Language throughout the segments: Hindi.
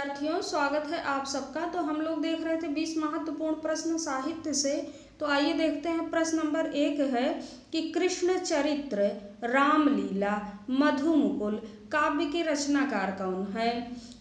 विद्यार्थियों, स्वागत है आप सबका। तो हम लोग देख रहे थे 20 महत्वपूर्ण प्रश्न साहित्य से। तो आइए देखते हैं। प्रश्न नंबर 1 है कि कृष्ण चरित्र, रामलीला, मधुमुकुल काव्य के रचनाकार कौन है।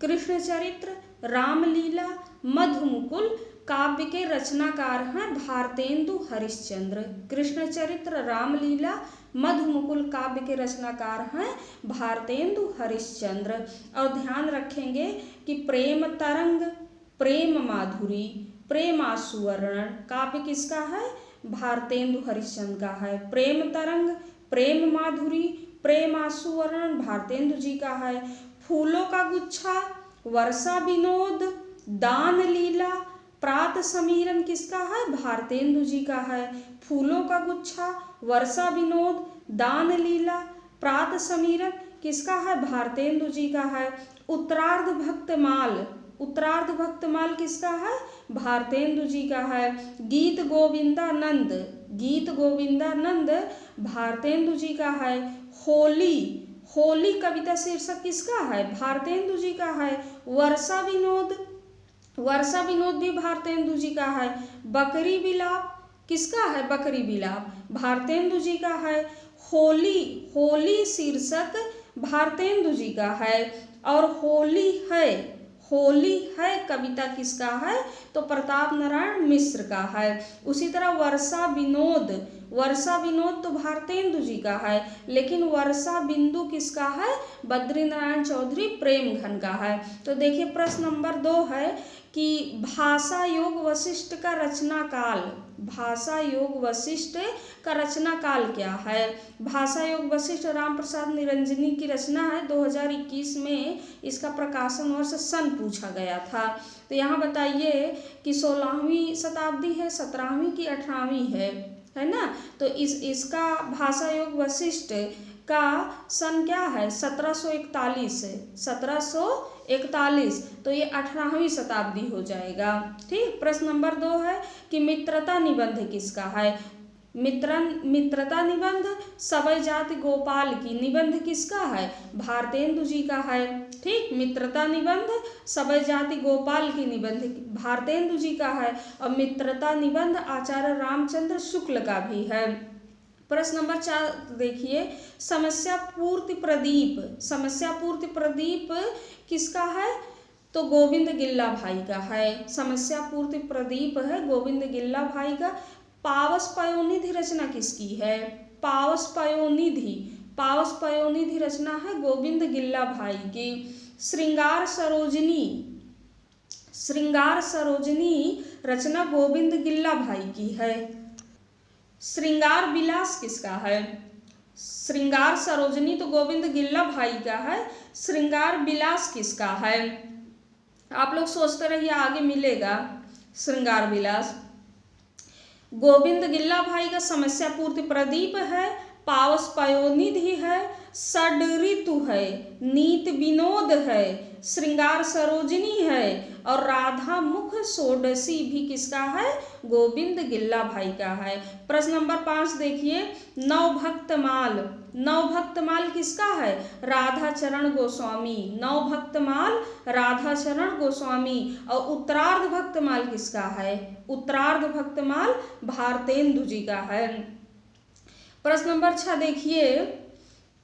कृष्ण चरित्र, रामलीला, मधुमुकुल काव्य के रचनाकार हैं भारतेंदु हरिश्चंद्र। कृष्ण चरित्र, रामलीला, मधुमुकुल काव्य के रचनाकार हैं भारतेंदु हरिश्चंद्र। और ध्यान रखेंगे कि प्रेम तरंग, प्रेम माधुरी, प्रेमासुवर्णन काव्य किसका है? भारतेंदु हरिश्चंद्र का है। प्रेम तरंग, प्रेम माधुरी, प्रेमासुवर्णन भारतेंदु जी का है। फूलों का गुच्छा, वर्षा विनोद, दान लीला, प्रात समीरन किसका है? भारतेंदु जी का है। फूलों का गुच्छा, वर्षा विनोद, दान लीला, प्रात समीरन किसका है? भारतेंदु जी का है। उत्तरार्ध भक्तमाल, उत्तरार्ध भक्तमाल किसका है? भारतेंदु जी का है। गीत गोविंदानंद, गीत गोविंदानंद भारतेंदु जी का है। होली, होली कविता शीर्षक किसका है? भारतेंदु जी का है। वर्षा विनोद, वर्षा विनोद भी भारतेंदु जी का है। बकरी बिलाप किसका है? बकरी बिलाप भारतेंदु जी का है। होली, होली शीर्षक भारतेंदु जी का है। और होली है, होली है कविता किसका है? तो प्रताप नारायण मिश्र का है। उसी तरह वर्षा विनोद, वर्षा विनोद तो भारतेंदु जी का है, लेकिन वर्षा बिंदु किसका है? बद्रीनारायण चौधरी प्रेमघन का है। तो देखिए प्रश्न नंबर 2 है कि भाषा योग वशिष्ठ का रचना काल, भाषा योग वशिष्ठ का रचना काल क्या है? भाषा योग वशिष्ठ राम प्रसाद निरंजनी की रचना है। 2021 में इसका प्रकाशन वर्ष सन पूछा गया था। तो यहाँ बताइए कि 16वीं शताब्दी है, 17वीं की 18वीं है ना। तो इसका भाषा योग वशिष्ठ का सन क्या है? 1741 है, 1741। तो ये 18वीं शताब्दी हो जाएगा। ठीक। प्रश्न नंबर 2 है कि मित्रता निबंध किसका है? मित्रता निबंध सवै जाति गोपाल की निबंध किसका है? भारतेंदु जी का है। ठीक। मित्रता निबंध सवै जाति गोपाल की निबंध भारतेंदु जी का है। और मित्रता निबंध आचार्य रामचंद्र शुक्ल का भी है। प्रश्न नंबर 4 देखिए, समस्या पूर्ति प्रदीप, समस्या पूर्ति प्रदीप किसका है? तो गोविंद गिल्ला भाई का है। समस्या पूर्ति प्रदीप है गोविंद गिल्ला भाई का। पावस पयोनिधि रचना किसकी है? पावस पयोनिधि, पावस पयोनिधि रचना है गोविंद गिल्ला भाई की। श्रृंगार सरोजनी, श्रृंगार सरोजनी रचना गोविंद गिल्ला भाई की है। श्रृंगार विलास किसका है? श्रृंगार सरोजनी तो गोविंद गिल्ला भाई का है। श्रृंगार विलास किसका है? आप लोग सोचते रहिए, आगे मिलेगा। श्रृंगार विलास गोविंद गिल्ला भाई का। समस्या पूर्ति प्रदीप है, पावस पयोनिधि है, षड ऋतु है, नीत विनोद है, श्रृंगार सरोजनी है और राधा मुख षोडशी भी किसका है? गोविंद गिल्ला भाई का है। प्रश्न नंबर 5 देखिए, नवभक्तमाल, नवभक्तमाल किसका है? राधा चरण गोस्वामी, नवभक्तमाल राधा चरण गोस्वामी। और उत्तरार्ध भक्तमाल किसका है? उत्तरार्ध भक्तमाल भारतेंदु जी का है। प्रश्न नंबर 6 देखिए,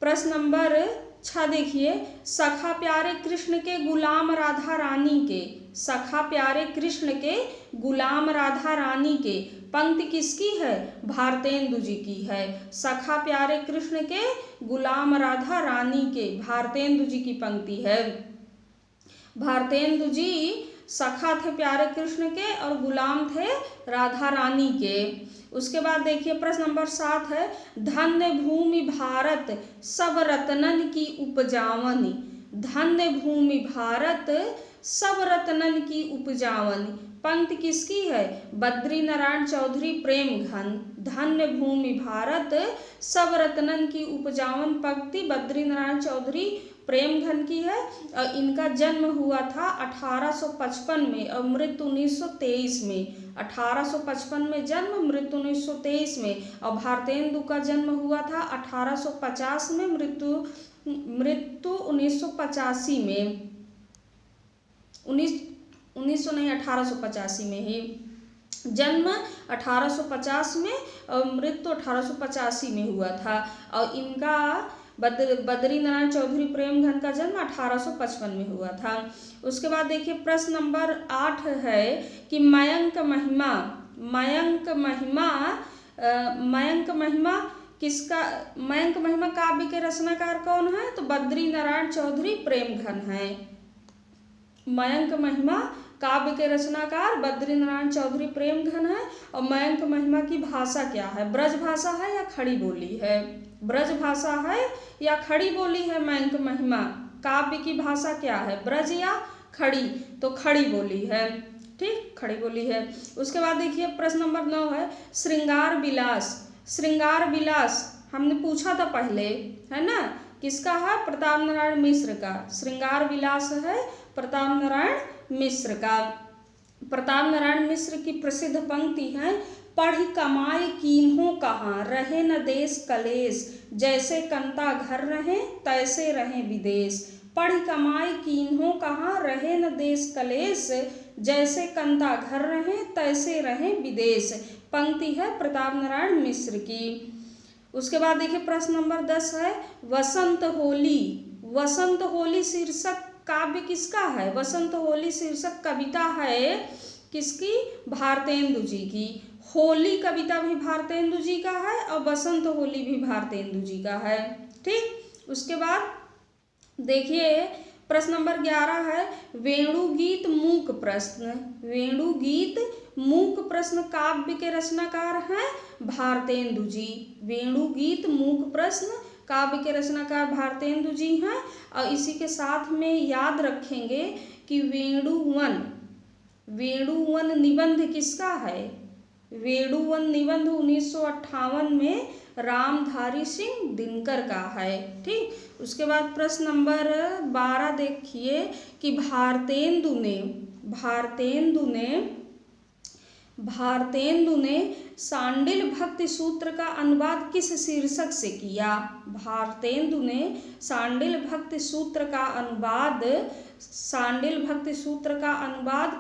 प्रश्न नंबर 6 देखिए, सखा प्यारे कृष्ण के गुलाम राधा रानी के, सखा प्यारे कृष्ण के गुलाम राधा रानी के पंक्ति किसकी है? भारतेंदु जी की है। सखा प्यारे कृष्ण के गुलाम राधा रानी के भारतेंदु जी की पंक्ति है। भारतेंदु जी सखा थे प्यारे कृष्ण के और गुलाम थे राधा रानी के। उसके बाद देखिए प्रश्न नंबर 7 है, धन्य भूमि भारत सब रत्नन की उपजावनी, धन्य भूमि भारत सब रत्नन की उपजावनी पंक्ति किसकी है? बद्रीनारायण चौधरी प्रेमघन। धन्य भूमि भारत सब रत्नन की उपजावन पंक्ति बद्रीनारायण चौधरी प्रेमघन की है। और इनका जन्म हुआ था 1855 में और मृत्यु 1923 में। 1855 में जन्म, मृत्यु 1923 में। और भारतेंदु का जन्म हुआ था 1850 में, मृत्यु 1985 में। 1900 नहीं, 1885 में ही। जन्म 1850 में और मृत्यु 1885 में हुआ था। और इनका बद्री नारायण चौधरी प्रेमघन का जन्म 1855 में हुआ था। उसके बाद देखिए प्रश्न नंबर 8 है कि मयंक महिमा काव्य के रचनाकार कौन है? तो बद्री नारायण चौधरी प्रेमघन है। मयंक महिमा काव्य के रचनाकार बद्री नारायण चौधरी प्रेमघन है। और मयंक महिमा की भाषा क्या है? ब्रज भाषा है या खड़ी बोली है? ब्रज भाषा है या खड़ी बोली है? मयंक महिमा काव्य की भाषा क्या है? ब्रज या खड़ी? तो खड़ी बोली है, ठीक, खड़ी बोली है। उसके बाद देखिए प्रश्न नंबर 9 है श्रृंगार विलास हमने पूछा था पहले, है ना, किसका है? प्रताप नारायण मिश्र का। श्रृंगार विलास है प्रताप नारायण मिश्र का। प्रताप नारायण मिश्र की प्रसिद्ध पंक्ति है पढ़ी कमाए कीन्हों कहाँ, रहे न देश कलेश, जैसे कंता घर रहे तैसे रहे विदेश। पढ़ी कमाए कीन्हों कहाँ, रहे न देश कलेश, जैसे कंता घर रहे तैसे रहे विदेश। पंक्ति है प्रताप नारायण मिश्र की। उसके बाद देखिए प्रश्न नंबर 10 है वसंत होली शीर्षक काव्य किसका है? वसंत होली शीर्षक कविता है किसकी? भारतेंदु जी की। होली कविता भी भारतेंदु जी का है और वसंत होली भी भारतेंदु जी का है, ठीक। उसके बाद देखिए प्रश्न नंबर 11 है वेणुगीत मूक प्रश्न काव्य के रचनाकार हैं भारतेंदु जी। वेणुगीत मूक प्रश्न काव्य के रचनाकार भारतेंदु जी हैं। और इसी के साथ में याद रखेंगे कि वेणुवन निबंध किसका है? वेणुवन निबंध 1958 में रामधारी सिंह दिनकर का है, ठीक। उसके बाद प्रश्न नंबर 12 देखिए कि भारतेंदु ने सांडिल भक्ति सूत्र का अनुवाद किस शीर्षक से किया? भारतेंदु ने सांडिल भक्ति सूत्र का अनुवाद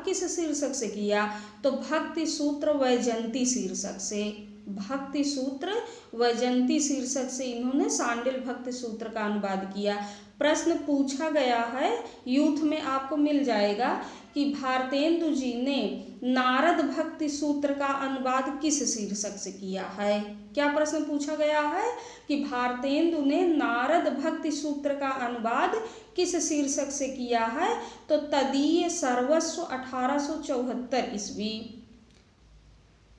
किस शीर्षक से किया? तो भक्ति सूत्र वैजयंती शीर्षक से। भक्ति सूत्र वैजयंती शीर्षक से इन्होंने सांडिल भक्ति सूत्र का अनुवाद किया। प्रश्न पूछा गया है, यूथ में आपको मिल जाएगा कि भारतेंदु जी ने नारद भक्ति सूत्र का अनुवाद किस शीर्षक से किया है? क्या प्रश्न पूछा गया है कि भारतेंदु ने नारद भक्ति सूत्र का अनुवाद किस शीर्षक से किया है? तो तदीय सर्वस्व 1874 ईस्वी।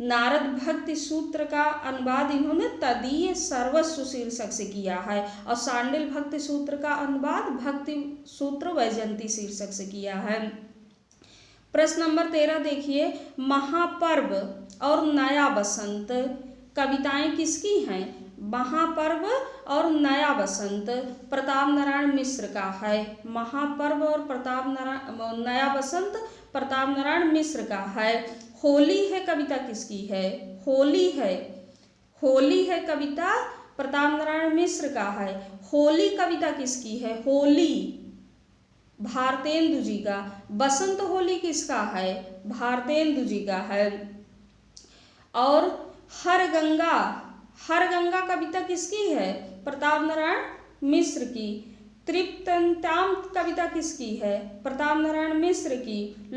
नारद भक्ति सूत्र का अनुवाद इन्होंने तदीय सर्वस्व शीर्षक से किया है। और सांडिल भक्ति सूत्र का अनुवाद भक्ति सूत्र वैजयंती शीर्षक से किया है। प्रश्न नंबर 13 देखिए महापर्व और नया बसंत कविताएं किसकी हैं? महापर्व और नया बसंत प्रताप नारायण मिश्र का है। महापर्व और नया बसंत प्रताप नारायण मिश्र का है। होली है कविता किसकी है? होली है कविता प्रताप नारायण मिश्र का है। होली कविता किसकी है? होली भारतेंदु जी का। बसंत होली किसका है? भारतेंदु जी का है। और हर गंगा कविता किसकी है? प्रताप नारायण मिश्र की। तृप्तन्ताम कविता किसकी है? प्रताप नारायण मिश्र की।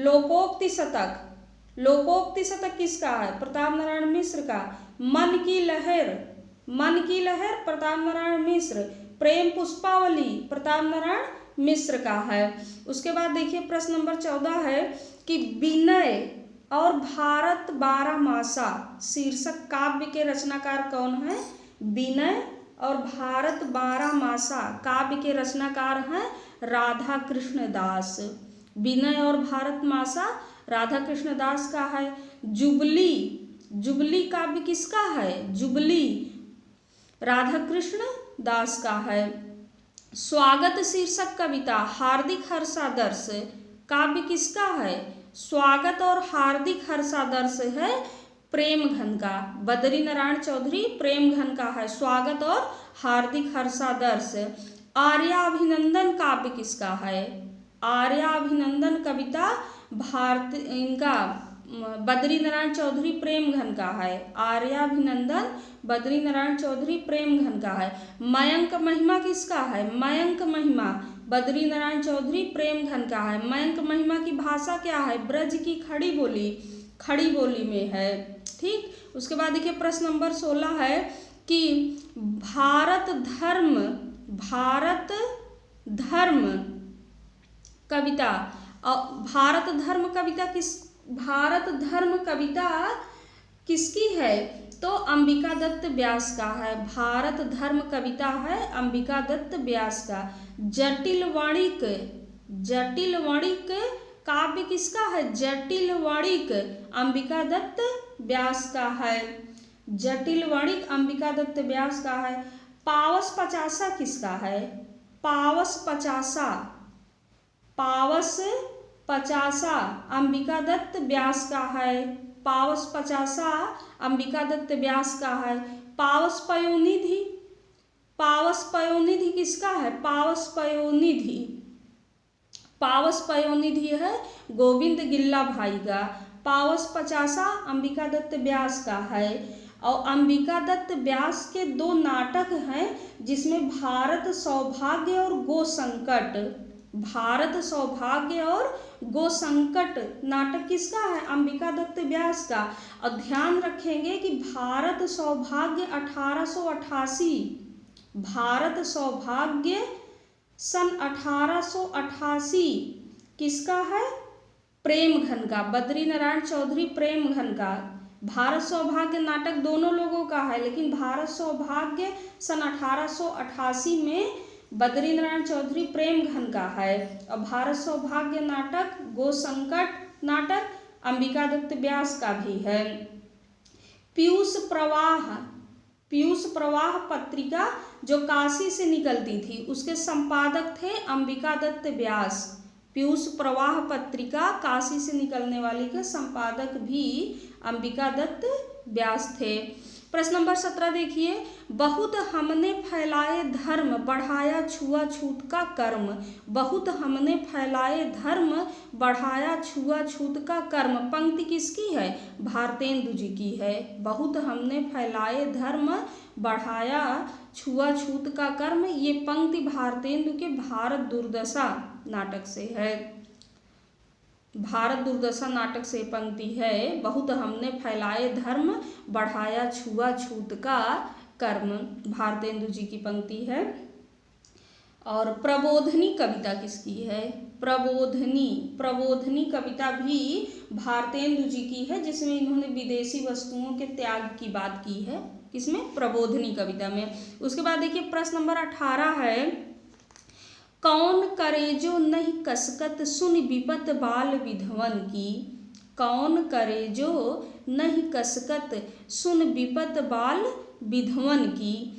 लोकोक्ति शतक किसका है? प्रताप नारायण मिश्र का। मन की लहर प्रताप नारायण मिश्र। प्रेम पुष्पावली प्रताप नारायण मिश्र का है। उसके बाद देखिए प्रश्न नंबर 14 है कि विनय और भारत 12 मासा शीर्षक काव्य के रचनाकार कौन है? विनय और भारत 12 मासा काव्य के रचनाकार हैं राधा कृष्ण दास। विनय और भारत मासा राधा कृष्ण दास का है। जुबली काव्य किसका है? जुबली राधा कृष्ण दास का है। स्वागत शीर्षक कविता हार्दिक हर्षादर्श काव्य किसका है? स्वागत और हार्दिक हर्षादर्श है प्रेमघन का। बद्री नारायण चौधरी प्रेमघन का है स्वागत और हार्दिक हर्षादर्श। आर्याभिनंदन काव्य किसका है? आर्याभिनंदन कविता भारत इनका बद्री नारायण चौधरी प्रेमघन का है। आर्याभिनंदन बद्री नारायण चौधरी प्रेमघन का है। मयंक महिमा किसका है? मयंक महिमा बद्री नारायण चौधरी प्रेमघन का है। मयंक महिमा की भाषा क्या है? ब्रज की खड़ी बोली में है। ठीक, उसके बाद देखिए प्रश्न नंबर 16 है कि भारत धर्म कविता किसकी है? तो अंबिका दत्त व्यास का है। भारत धर्म कविता है अंबिका दत्त व्यास का। जटिल वाणिक काव्य किसका है? जटिल वाणिक अंबिका दत्त व्यास का है। जटिल वाणिक अंबिका दत्त व्यास का है। पावस पचासा किसका है? पावस पचासा अंबिका दत्त व्यास का है। पावस पचासा अंबिका दत्त व्यास का है। पावस पयोनिधि किसका है? पावस पयोनिधि है गोविंद गिल्ला भाई का। पावस पचासा अंबिका दत्त व्यास का है। और अंबिका दत्त व्यास के 2 नाटक हैं जिसमें भारत सौभाग्य और गो संकट नाटक किसका है? अंबिका दत्त व्यास का। और ध्यान रखेंगे कि भारत सौभाग्य 1888 सन 1888 किसका है? प्रेमघन का, बद्री नारायण चौधरी प्रेमघन का। भारत सौभाग्य नाटक दोनों लोगों का है, लेकिन भारत सौभाग्य सन 1888 में बद्री नारायण चौधरी प्रेमघन का है। और भारत सौभाग्य नाटक गो संकट नाटक अंबिका दत्त व्यास का भी है। पीयूष प्रवाह पत्रिका जो काशी से निकलती थी उसके संपादक थे अंबिका दत्त व्यास। पीयूष प्रवाह पत्रिका काशी से निकलने वाली के संपादक भी अंबिका दत्त व्यास थे। प्रश्न नंबर 17 देखिए, बहुत हमने फैलाए धर्म बढ़ाया छुआछूत का कर्म। बहुत हमने फैलाए धर्म बढ़ाया छुआछूत का कर्म पंक्ति किसकी है? भारतेंदु जी की है। बहुत हमने फैलाए धर्म बढ़ाया छुआछूत का कर्म, ये पंक्ति भारतेंदु के भारत दुर्दशा नाटक से है। भारत दुर्दशा नाटक से पंक्ति है। बहुत हमने फैलाए धर्म बढ़ाया छुआछूत का कर्म, भारतेंदु जी की पंक्ति है। और प्रबोधनी कविता किसकी है? प्रबोधनी कविता भी भारतेंदु जी की है, जिसमें इन्होंने विदेशी वस्तुओं के त्याग की बात की है। किसमें? प्रबोधनी कविता में। उसके बाद देखिए प्रश्न नंबर 18 है, कौन करे जो नहीं कसकत सुन विपत बाल विधवन की। कौन करे जो नहीं कसकत सुन विपत बाल विधवन की।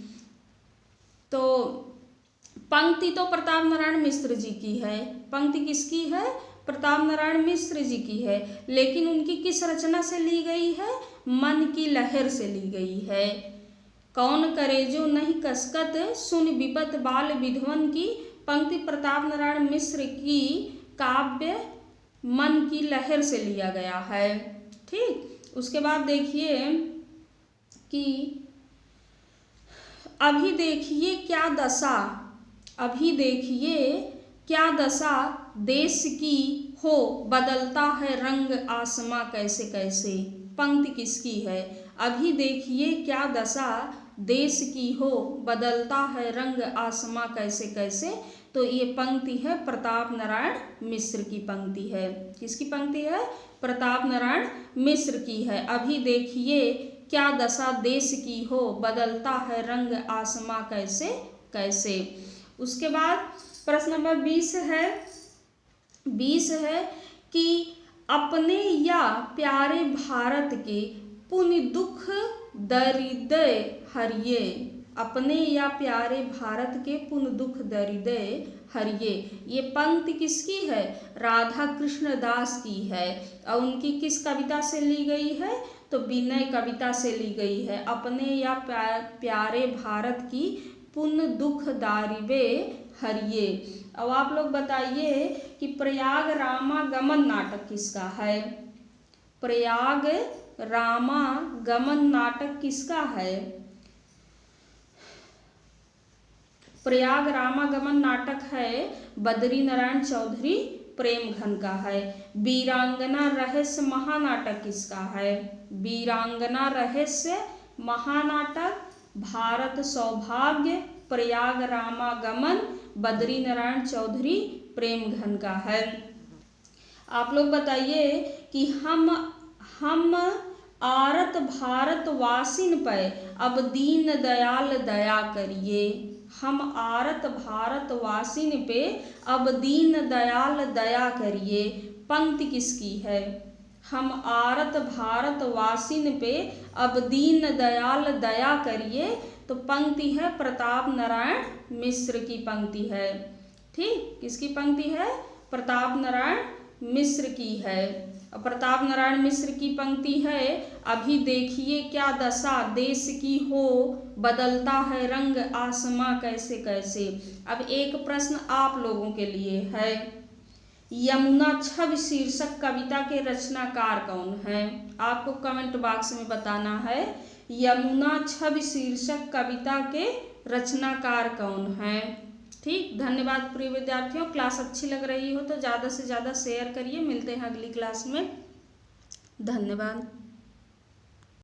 तो पंक्ति तो प्रताप नारायण मिश्र जी की है। पंक्ति किसकी है? प्रताप नारायण मिश्र जी की है, लेकिन उनकी किस रचना से ली गई है? मन की लहर से ली गई है। कौन करे जो नहीं कसकत सुन विपत बाल विधवन की पंक्ति प्रताप नारायण मिश्र की काव्य मन की लहर से लिया गया है। ठीक, उसके बाद देखिए कि अभी देखिए क्या दशा देश की हो बदलता है रंग आसमां कैसे कैसे। पंक्ति किसकी है? अभी देखिए क्या दशा देश की हो बदलता है रंग आसमां कैसे कैसे। तो ये पंक्ति है प्रताप नारायण मिश्र की पंक्ति है। किसकी पंक्ति है? प्रताप नारायण मिश्र की है। अभी देखिए क्या दशा देश की हो बदलता है रंग आसमां कैसे कैसे। उसके बाद प्रश्न नंबर 20 है कि अपने या प्यारे भारत के पुण्य दुख दरिद्र हरिये। अपने या प्यारे भारत के पुण्य दुख दरिद्र हरिये, ये पंक्ति किसकी है? राधा कृष्ण दास की है। और उनकी किस कविता से ली गई है? तो विनय कविता से ली गई है। अपने या प्यारे भारत की पुण्य दुख दारिबे हरिये। अब आप लोग बताइए कि प्रयाग रामागमन नाटक किसका है? प्रयाग रामागमन नाटक किसका है? प्रयाग रामागमन नाटक है बद्री नारायण चौधरी प्रेमघन का है। वीरांगना रहस्य महानाटक किसका है? वीरांगना रहस्य महानाटक भारत सौभाग्य प्रयाग रामागमन बद्री नारायण चौधरी प्रेमघन का है। आप लोग बताइए कि हम आरत भारत वासिन पे अब दीन दयाल दया करिए। हम आरत भारत वासिन पे अब दीन दयाल दया करिए, पंक्ति किसकी है? हम आरत भारत वासिन पे अब दीन दयाल दया करिए, तो पंक्ति है प्रताप नारायण मिश्र की पंक्ति है। ठीक, किसकी पंक्ति है? प्रताप नारायण मिश्र की है। प्रताप नारायण मिश्र की पंक्ति है, अभी देखिए क्या दशा देश की हो, बदलता है रंग आसमां कैसे कैसे। अब एक प्रश्न आप लोगों के लिए है, यमुना छवि शीर्षक कविता के रचनाकार कौन है? आपको कमेंट बॉक्स में बताना है यमुना छवि शीर्षक कविता के रचनाकार कौन है। ठीक, धन्यवाद प्रिय विद्यार्थियों। क्लास अच्छी लग रही हो तो ज़्यादा से ज़्यादा शेयर करिए। मिलते हैं अगली क्लास में। धन्यवाद।